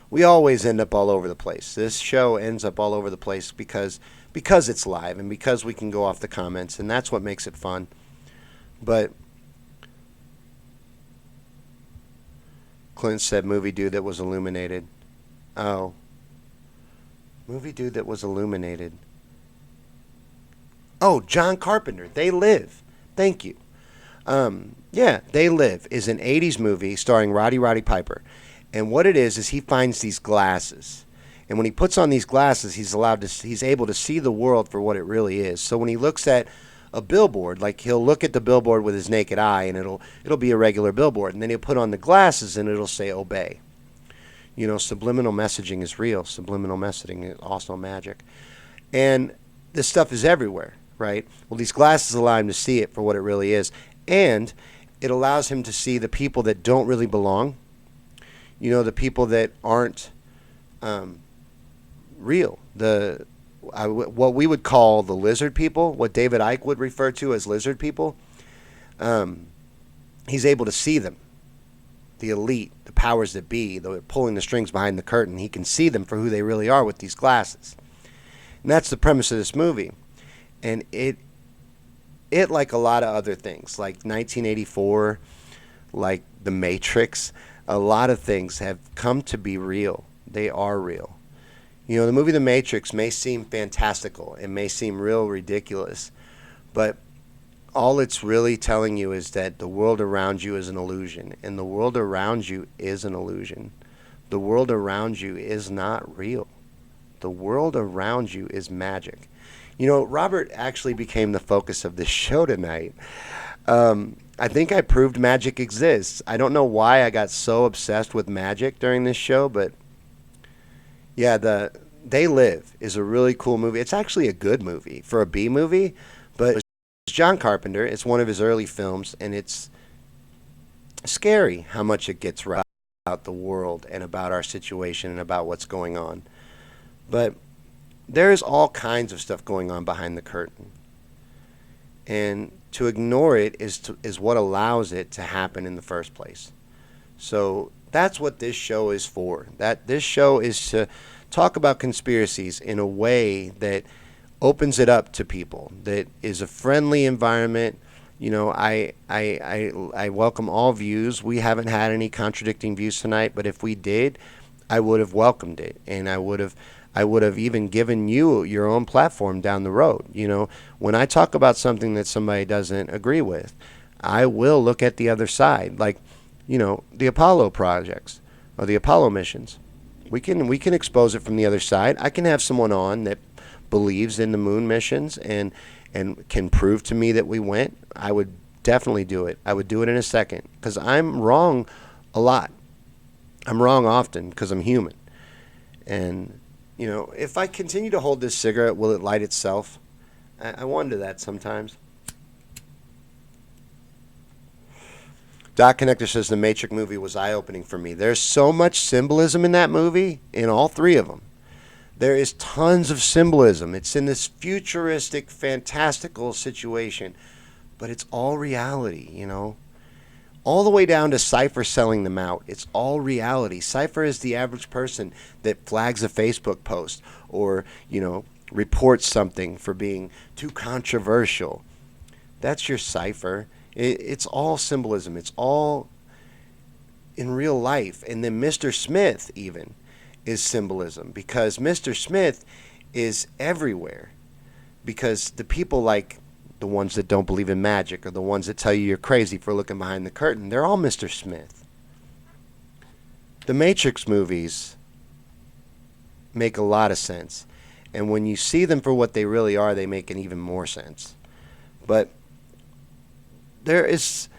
we always end up all over the place. This show ends up all over the place because it's live and because we can go off the comments, and that's what makes it fun. But Clint said movie dude that was illuminated. Oh. Movie dude that was illuminated. Oh, John Carpenter. They Live. Thank you. Yeah, They Live is an 80s movie starring Roddy Piper. And what it is he finds these glasses. And when he puts on these glasses, he's able to see the world for what it really is. So when he looks at a billboard, like he'll look at the billboard with his naked eye and it'll be a regular billboard, and then he'll put on the glasses and it'll say obey. Subliminal messaging is real. Subliminal messaging is also magic. And this stuff is everywhere, right? Well, these glasses allow him to see it for what it really is. And it allows him to see the people that don't really belong. The people that aren't real. What we would call the lizard people, what David Icke would refer to as lizard people. He's able to see them. The elite, the powers that be, they're pulling the strings behind the curtain. He can see them for who they really are with these glasses. And that's the premise of this movie. And it like a lot of other things, like 1984, like The Matrix, a lot of things have come to be real. They are real. The movie The Matrix may seem fantastical. It may seem real ridiculous. But all it's really telling you is that the world around you is an illusion. And the world around you is an illusion. The world around you is not real. The world around you is magic. Robert actually became the focus of this show tonight. I think I proved magic exists. I don't know why I got so obsessed with magic during this show, but yeah, They Live is a really cool movie. It's actually a good movie for a B movie, but it's John Carpenter. It's one of his early films, and it's scary how much it gets right about the world and about our situation and about what's going on. But there's all kinds of stuff going on behind the curtain. And to ignore it is what allows it to happen in the first place. So that's what this show is for. This show is to talk about conspiracies in a way that opens it up to people, that is a friendly environment. I welcome all views. We haven't had any contradicting views tonight, but if we did, I would have welcomed it, and I would have even given you your own platform down the road. When I talk about something that somebody doesn't agree with, I will look at the other side, like, the Apollo projects or the Apollo missions. We can expose it from the other side. I can have someone on that believes in the moon missions and can prove to me that we went. I would definitely do it. I would do it in a second, because I'm wrong a lot. I'm wrong often because I'm human. And if I continue to hold this cigarette, will it light itself? I wonder that sometimes. Dot Connector says the Matrix movie was eye-opening for me. There's so much symbolism in that movie, in all three of them. There is tons of symbolism. It's in this futuristic, fantastical situation, but it's all reality, All the way down to Cypher selling them out. It's all reality. Cypher is the average person that flags a Facebook post or, reports something for being too controversial. That's your Cypher. It's all symbolism. It's all in real life. And then Mr. Smith even is symbolism, because Mr. Smith is everywhere. Because the people like the ones that don't believe in magic or the ones that tell you you're crazy for looking behind the curtain, they're all Mr. Smith. The Matrix movies make a lot of sense. And when you see them for what they really are, they make an even more sense. But there is,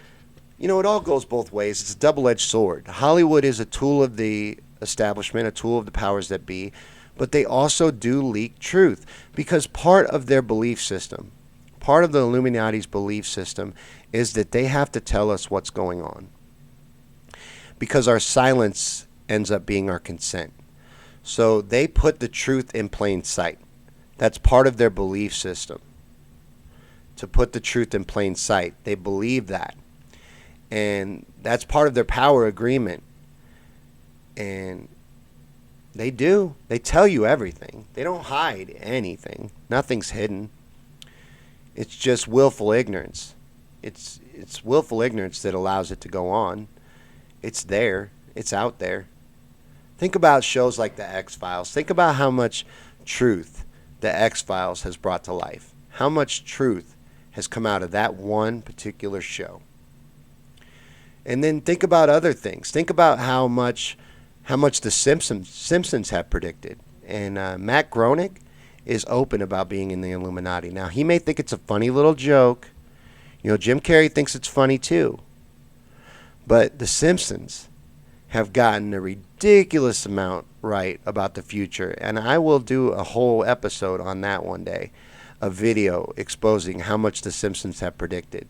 it all goes both ways. It's a double-edged sword. Hollywood is a tool of the establishment, a tool of the powers that be, but they also do leak truth, because part of their belief system, part of the Illuminati's belief system, is that they have to tell us what's going on, because our silence ends up being our consent. So they put the truth in plain sight. That's part of their belief system, to put the truth in plain sight. They believe that. And that's part of their power agreement. And they do. They tell you everything. They don't hide anything. Nothing's hidden. It's just willful ignorance. It's willful ignorance that allows it to go on. It's there. It's out there. Think about shows like The X-Files. Think about how much truth The X-Files has brought to life. How much truth has come out of that one particular show. And then think about other things. Think about how much the Simpsons have predicted. And Matt Groening is open about being in the Illuminati. Now, he may think it's a funny little joke. Jim Carrey thinks it's funny too. But the Simpsons have gotten a ridiculous amount right about the future. And I will do a whole episode on that one day, a video exposing how much the Simpsons have predicted.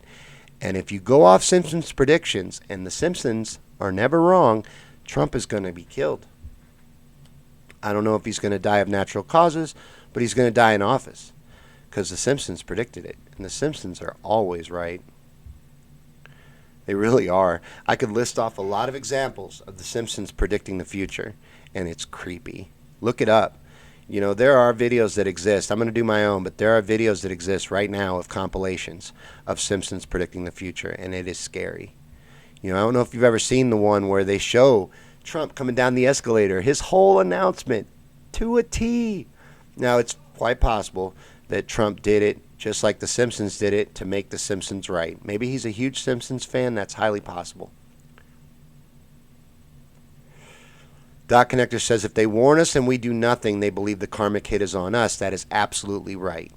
And if you go off Simpsons predictions, and the Simpsons are never wrong, Trump is going to be killed. I don't know if he's going to die of natural causes, but he's going to die in office because the Simpsons predicted it. And the Simpsons are always right. They really are. I could list off a lot of examples of the Simpsons predicting the future, and it's creepy. Look it up. There are videos that exist. I'm going to do my own, but there are videos that exist right now of compilations of Simpsons predicting the future, and it is scary. I don't know if you've ever seen the one where they show Trump coming down the escalator, his whole announcement to a T. Now, it's quite possible that Trump did it just like the Simpsons did it to make the Simpsons right. Maybe he's a huge Simpsons fan. That's highly possible. Dot Connector says, if they warn us and we do nothing, they believe the karmic hit is on us. That is absolutely right.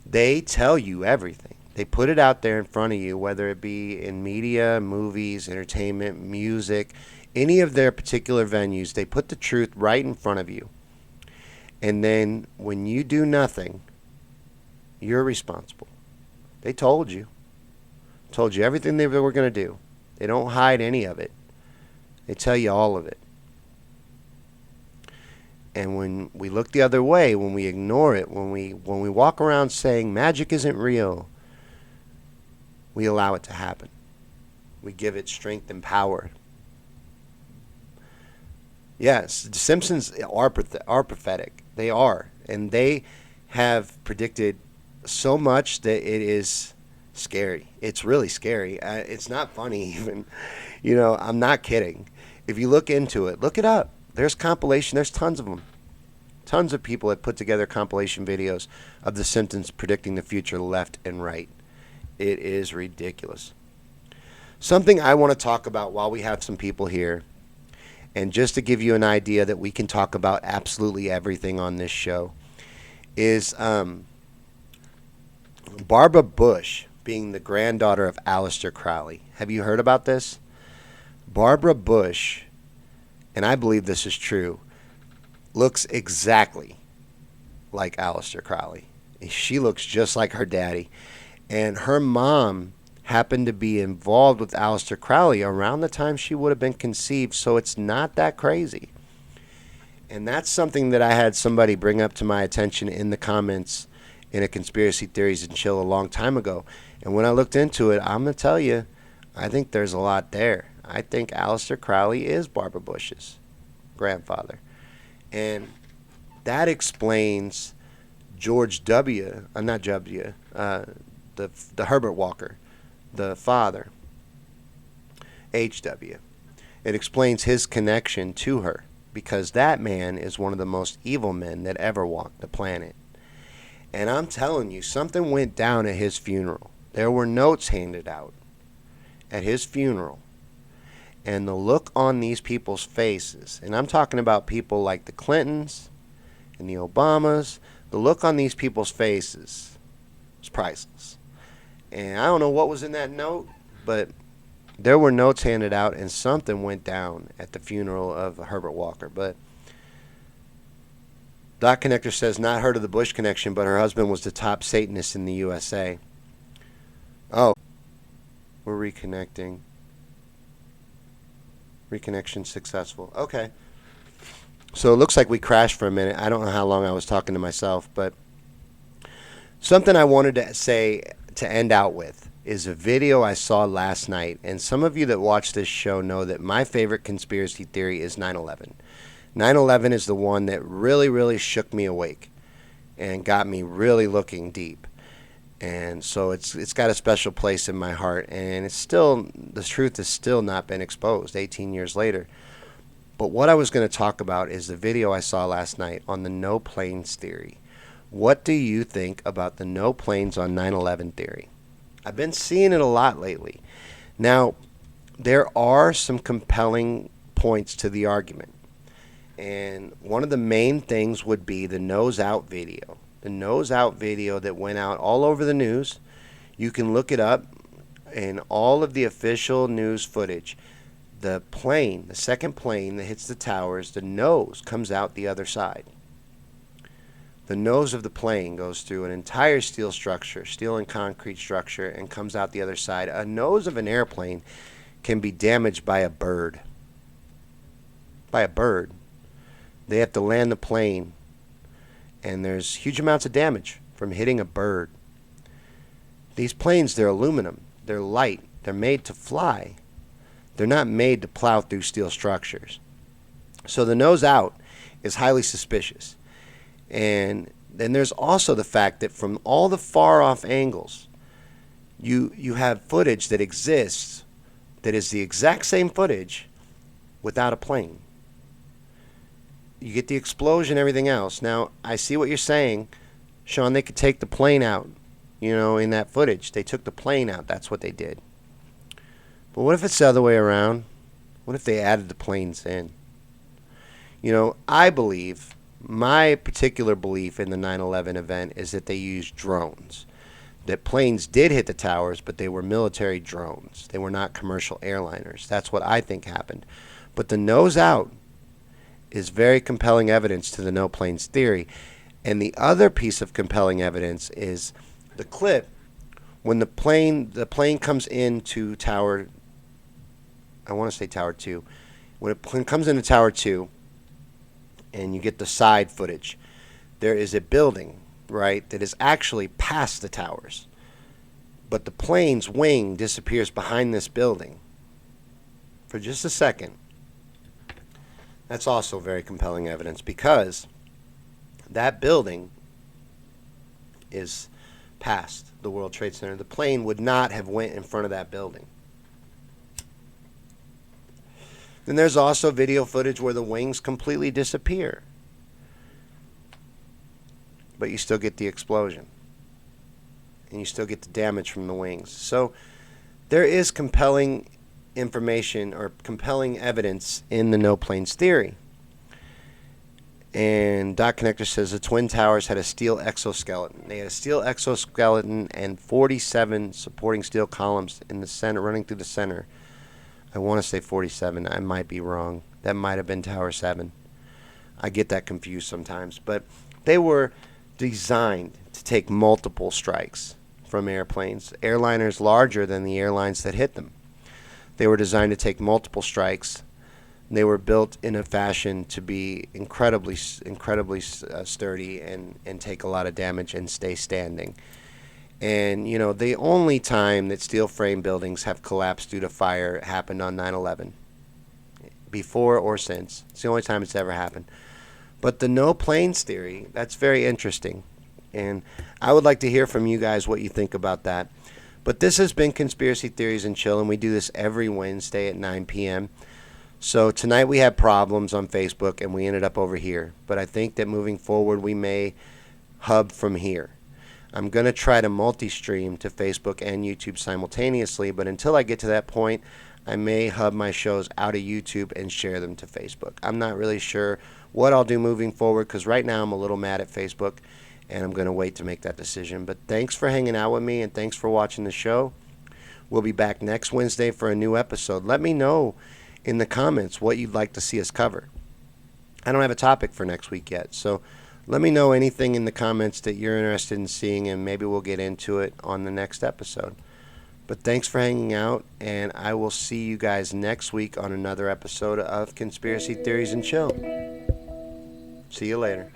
They tell you everything. They put it out there in front of you, whether it be in media, movies, entertainment, music, any of their particular venues. They put the truth right in front of you. And then when you do nothing, you're responsible. They told you. Told you everything they were going to do. They don't hide any of it. They tell you all of it. And when we look the other way, when we ignore it, when we walk around saying magic isn't real, we allow it to happen. We give it strength and power. Yes, the Simpsons are prophetic. They are. And they have predicted so much that it is scary. It's really scary. It's not funny even. I'm not kidding. If you look into it, look it up. There's compilation. There's tons of them. Tons of people have put together compilation videos of the Simpsons predicting the future left and right. It is ridiculous. Something I want to talk about while we have some people here, and just to give you an idea that we can talk about absolutely everything on this show, is Barbara Bush being the granddaughter of Aleister Crowley. Have you heard about this? Barbara Bush, and I believe this is true, looks exactly like Aleister Crowley. She looks just like her daddy. And her mom happened to be involved with Aleister Crowley around the time she would have been conceived, so it's not that crazy. And that's something that I had somebody bring up to my attention in the comments in a Conspiracy Theories and Chill a long time ago. And when I looked into it, I'm going to tell you, I think there's a lot there. I think Aleister Crowley is Barbara Bush's grandfather. And that explains George W., not W., the Herbert Walker, the father, H.W. It explains his connection to her, because that man is one of the most evil men that ever walked the planet. And I'm telling you, something went down at his funeral. There were notes handed out at his funeral. And the look on these people's faces, and I'm talking about people like the Clintons and the Obamas, the look on these people's faces was priceless. And I don't know what was in that note, but there were notes handed out, and something went down at the funeral of Herbert Walker. But Dot Connector says, not heard of the Bush connection, but her husband was the top Satanist in the USA. Oh, we're reconnecting. Reconnection successful. Okay. So it looks like we crashed for a minute. I don't know how long I was talking to myself, but something I wanted to say to end out with is a video I saw last night. And some of you that watch this show know that my favorite conspiracy theory is 9/11. 9/11 is the one that really, really shook me awake and got me really looking deep. And so it's got a special place in my heart, and it's still, the truth has still not been exposed 18 years later. But what I was going to talk about is the video I saw last night on the no planes theory, What do you think about the no planes on 9/11 theory? I've been seeing it a lot lately. Now, there are some compelling points to the argument. And one of the main things would be the nose out video. The nose out video that went out all over the news. You can look it up in all of the official news footage. The plane, the second plane that hits the towers, the nose comes out the other side. The nose of the plane goes through an entire steel structure, steel and concrete structure, and comes out the other side. A nose of an airplane can be damaged by a bird. By a bird. They have to land the plane, and there's huge amounts of damage from hitting a bird. These planes, they're aluminum. They're light. They're made to fly. They're not made to plow through steel structures. So the nose out is highly suspicious. And then there's also the fact that from all the far off angles, you have footage that exists that is the exact same footage without a plane. You get the explosion, everything else. Now, I see what you're saying. Sean, they could take the plane out, in that footage. They took the plane out. That's what they did. But what if it's the other way around? What if they added the planes in? I believe, my particular belief in the 9/11 event is that they used drones. That planes did hit the towers, but they were military drones. They were not commercial airliners. That's what I think happened. But the nose out is very compelling evidence to the no planes theory. And the other piece of compelling evidence is the clip when the plane comes into tower, I want to say tower 2. When it comes into tower 2 and you get the side footage, there is a building, right, that is actually past the towers. But the plane's wing disappears behind this building for just a second. That's also very compelling evidence because that building is past the World Trade Center. The plane would not have went in front of that building. Then there's also video footage where the wings completely disappear. But you still get the explosion. And you still get the damage from the wings. So there is compelling information or compelling evidence in the no planes theory. And Dot Connector says the Twin Towers had a steel exoskeleton. They had a steel exoskeleton and 47 supporting steel columns in the center, running through the center. I want to say 47. I might be wrong. That might have been Tower 7. I get that confused sometimes. But they were designed to take multiple strikes from airplanes, airliners larger than the airlines that hit them. They were designed to take multiple strikes. They were built in a fashion to be incredibly sturdy and take a lot of damage and stay standing. And, the only time that steel frame buildings have collapsed due to fire happened on 9/11. Before or since. It's the only time it's ever happened. But the no planes theory, that's very interesting. And I would like to hear from you guys what you think about that. But this has been Conspiracy Theories and Chill, and we do this every Wednesday at 9 p.m. So tonight we had problems on Facebook, and we ended up over here. But I think that moving forward, we may hub from here. I'm going to try to multi-stream to Facebook and YouTube simultaneously, but until I get to that point, I may hub my shows out of YouTube and share them to Facebook. I'm not really sure what I'll do moving forward because right now I'm a little mad at Facebook, and I'm going to wait to make that decision. But thanks for hanging out with me, and thanks for watching the show. We'll be back next Wednesday for a new episode. Let me know in the comments what you'd like to see us cover. I don't have a topic for next week yet, so let me know anything in the comments that you're interested in seeing, and maybe we'll get into it on the next episode. But thanks for hanging out, and I will see you guys next week on another episode of Conspiracy Theories and Chill. See you later.